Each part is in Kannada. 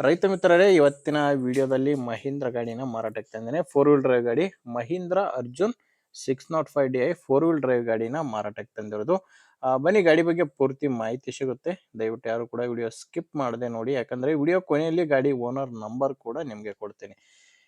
ರೈತ ಮಿತ್ರರೇ, ಇವತ್ತಿನ ವಿಡಿಯೋದಲ್ಲಿ ಮಹೀಂದ್ರ ಗಾಡಿನ ಮಾರಾಟಕ್ಕೆ ತಂದೇನೆ. 4 ವೀಲ್ ಡ್ರೈವ್ ಗಾಡಿ Mahindra Arjun 605 DI 4 wheel drive ಗಾಡಿನ ಮಾರಾಟಕ್ಕೆ ತಂದಿರೋದು. ಬನ್ನಿ ಗಾಡಿ ಬಗ್ಗೆ ಪೂರ್ತಿ ಮಾಹಿತಿ ಸಿಗುತ್ತೆ. ದಯವಿಟ್ಟು ಯಾರು ಕೂಡ ವಿಡಿಯೋ ಸ್ಕಿಪ್ ಮಾಡದೆ ನೋಡಿ, ಯಾಕಂದ್ರೆ ವಿಡಿಯೋ ಕೊನೆಯಲ್ಲಿ ಗಾಡಿ ಓನರ್ ನಂಬರ್ ಕೂಡ ನಿಮಗೆ ಕೊಡ್ತೀನಿ.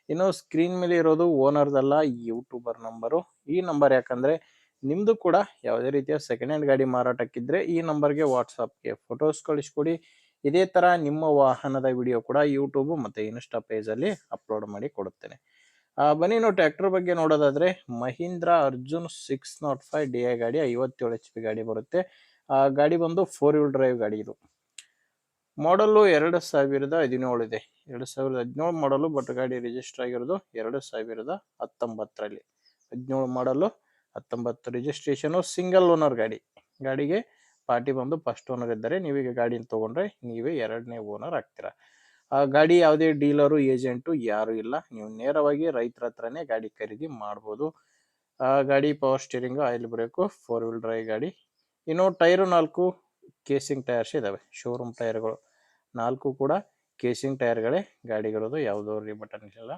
ಇನ್ನು ಸ್ಕ್ರೀನ್ ಮೇಲೆ ಇರೋದು ಓನರ್ದಲ್ಲ, ಯೂಟ್ಯೂಬರ್ ನಂಬರು. ಈ ನಂಬರ್ ಯಾಕಂದ್ರೆ ನಿಮ್ದು ಕೂಡ ಯಾವುದೇ ರೀತಿಯ ಸೆಕೆಂಡ್ ಹ್ಯಾಂಡ್ ಗಾಡಿ ಮಾರಾಟಕ್ಕಿದ್ರೆ ಈ ನಂಬರ್ಗೆ ವಾಟ್ಸಾಪ್ಗೆ ಫೋಟೋಸ್ ಕಳಿಸ್ಕೊಡಿ. ಇದೇ ತರ ನಿಮ್ಮ ವಾಹನದ ವಿಡಿಯೋ ಕೂಡ ಯೂಟ್ಯೂಬ್ ಮತ್ತೆ ಇನ್ಸ್ಟಾ ಪೇಜ್ ಅಲ್ಲಿ ಅಪ್ಲೋಡ್ ಮಾಡಿ ಕೊಡುತ್ತೇನೆ. ಬನ್ನಿ ನಾವು ಟ್ರ್ಯಾಕ್ಟರ್ ಬಗ್ಗೆ ನೋಡೋದಾದ್ರೆ ಮಹೀಂದ್ರ ಅರ್ಜುನ್ 605 DI ಗಾಡಿ 57 HP ಗಾಡಿ ಬರುತ್ತೆ. ಗಾಡಿ ಬಂದು 4 ವೀಲ್ ಡ್ರೈವ್ ಗಾಡಿ. ಇದು ಮಾಡಲು 2017 ಇದೆ. 2017 ಮಾಡಲು, ಬಟ್ ಗಾಡಿ ರಿಜಿಸ್ಟರ್ ಆಗಿರೋದು 2019ರಲ್ಲಿ. 17 ಮಾಡಲು, 19 ರಿಜಿಸ್ಟ್ರೇಷನ್, ಸಿಂಗಲ್ ಓನರ್ ಗಾಡಿ. ಗಾಡಿಗೆ ಪಾರ್ಟಿ ಬಂದು ಫಸ್ಟ್ ಓನರ್ ಇದ್ದಾರೆ. ನೀವೀಗ ಗಾಡಿನ ತಗೊಂಡ್ರೆ ನೀವೇ 2ನೇ ಓನರ್ ಆಗ್ತೀರಾ. ಗಾಡಿ ಯಾವುದೇ ಡೀಲರು ಏಜೆಂಟು ಯಾರು ಇಲ್ಲ, ನೀವು ನೇರವಾಗಿ ರೈತರ ಹತ್ರನೇ ಗಾಡಿ ಖರೀದಿ ಮಾಡ್ಬೋದು. ಗಾಡಿ power steering, oil break, 4 wheel drive ಗಾಡಿ. ಇನ್ನು ಟೈರು 4 ಕೇಸಿಂಗ್ ಟೈರ್ಸ್ ಇದಾವೆ. ಶೋರೂಮ್ ಟೈರ್ಗಳು 4 ಕೂಡ ಕೇಸಿಂಗ್ ಟೈರ್ಗಳೇ ಗಾಡಿಗಳದು, ಯಾವುದೋ ಬಟನ್ ಇಲ್ಲ.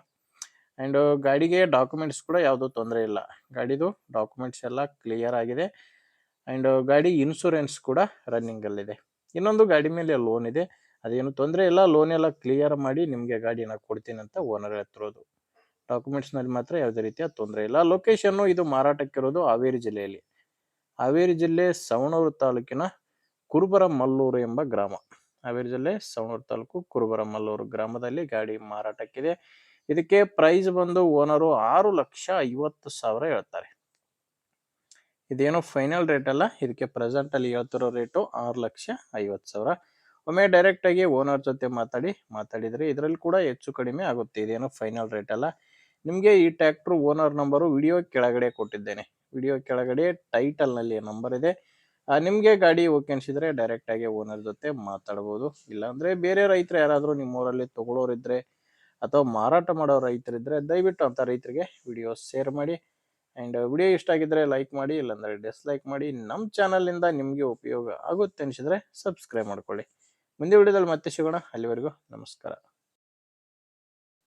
ಆ್ಯಂಡ್ ಗಾಡಿಗೆ ಡಾಕ್ಯುಮೆಂಟ್ಸ್ ಕೂಡ ಯಾವುದೋ ತೊಂದರೆ ಇಲ್ಲ. ಗಾಡಿದು ಡಾಕ್ಯುಮೆಂಟ್ಸ್ ಎಲ್ಲ ಕ್ಲಿಯರ್ ಆಗಿದೆ. ಆ್ಯಂಡ್ ಗಾಡಿ ಇನ್ಶೂರೆನ್ಸ್ ಕೂಡ ರನ್ನಿಂಗಲ್ಲಿದೆ. ಇನ್ನೊಂದು ಗಾಡಿ ಮೇಲೆ ಲೋನ್ ಇದೆ, ಅದೇನು ತೊಂದರೆ ಇಲ್ಲ. ಲೋನ್ ಎಲ್ಲ ಕ್ಲಿಯರ್ ಮಾಡಿ ನಿಮಗೆ ಗಾಡಿನ ಕೊಡ್ತೀನಿ ಅಂತ ಓನರ್ ಹೇಳ್ತಿರೋದು. ಡಾಕ್ಯುಮೆಂಟ್ಸ್ನಲ್ಲಿ ಮಾತ್ರ ಯಾವುದೇ ರೀತಿಯ ತೊಂದರೆ ಇಲ್ಲ. ಲೊಕೇಶನ್ನು ಇದು ಮಾರಾಟಕ್ಕಿರೋದು ಹಾವೇರಿ ಜಿಲ್ಲೆಯಲ್ಲಿ. ಹಾವೇರಿ ಜಿಲ್ಲೆ ಸವಣೂರು ತಾಲೂಕಿನ ಕುರುಬರಮಲ್ಲೂರು ಎಂಬ ಗ್ರಾಮ. ಹಾವೇರಿ ಜಿಲ್ಲೆ ಸವಣೂರು ತಾಲೂಕು ಕುರುಬರಮಲ್ಲೂರು ಗ್ರಾಮದಲ್ಲಿ ಗಾಡಿ ಮಾರಾಟಕ್ಕಿದೆ. ಇದಕ್ಕೆ ಪ್ರೈಸ್ ಬಂದು ಓನರು 6,50,000 ಹೇಳ್ತಾರೆ. ಇದೇನು ಫೈನಲ್ ರೇಟ್ ಅಲ್ಲ, ಇದಕ್ಕೆ ಪ್ರೆಸೆಂಟ್ ಅಲ್ಲಿ ಹೇಳ್ತಿರೋ ರೇಟು 6,50,000. ಒಮ್ಮೆ ಡೈರೆಕ್ಟ್ ಆಗಿ ಓನರ್ ಜೊತೆ ಮಾತಾಡಿದ್ರೆ ಇದರಲ್ಲಿ ಕೂಡ ಹೆಚ್ಚು ಕಡಿಮೆ ಆಗುತ್ತೆ. ಇದೇನು ಫೈನಲ್ ರೇಟ್ ಅಲ್ಲ. ನಿಮಗೆ ಈ ಟ್ರ್ಯಾಕ್ಟರ್ ಓನರ್ ನಂಬರು ವಿಡಿಯೋ ಕೆಳಗಡೆ ಕೊಟ್ಟಿದ್ದೇನೆ. ವಿಡಿಯೋ ಕೆಳಗಡೆ ಟೈಟಲ್ ನಲ್ಲಿ ನಂಬರ್ ಇದೆ. ನಿಮಗೆ ಗಾಡಿ ಓಕೆ ಅನ್ಸಿದ್ರೆ ಡೈರೆಕ್ಟ್ ಆಗಿ ಓನರ್ ಜೊತೆ ಮಾತಾಡ್ಬೋದು. ಇಲ್ಲಾಂದ್ರೆ ಬೇರೆ ರೈತರು ಯಾರಾದರೂ ನಿಮ್ಮೂರಲ್ಲಿ ತಗೊಳ್ಳೋರಿದ್ರೆ ಅಥವಾ ಮಾರಾಟ ಮಾಡೋ ರೈತರಿದ್ರೆ ದಯವಿಟ್ಟು ಅಂತ ರೈತರಿಗೆ ವಿಡಿಯೋ ಶೇರ್ ಮಾಡಿ. ಆ್ಯಂಡ್ ವಿಡಿಯೋ ಇಷ್ಟ ಆಗಿದ್ರೆ ಲೈಕ್ ಮಾಡಿ, ಇಲ್ಲಾಂದರೆ ಡಿಸ್ಲೈಕ್ ಮಾಡಿ. ನಮ್ಮ ಚಾನಲಿಂದ ನಿಮಗೆ ಉಪಯೋಗ ಆಗುತ್ತೆ ಅನಿಸಿದ್ರೆ ಸಬ್ಸ್ಕ್ರೈಬ್ ಮಾಡ್ಕೊಳ್ಳಿ. ಮುಂದೆ ವಿಡಿಯೋದಲ್ಲಿ ಮತ್ತೆ ಸಿಗೋಣ. ಅಲ್ಲಿವರೆಗೂ ನಮಸ್ಕಾರ.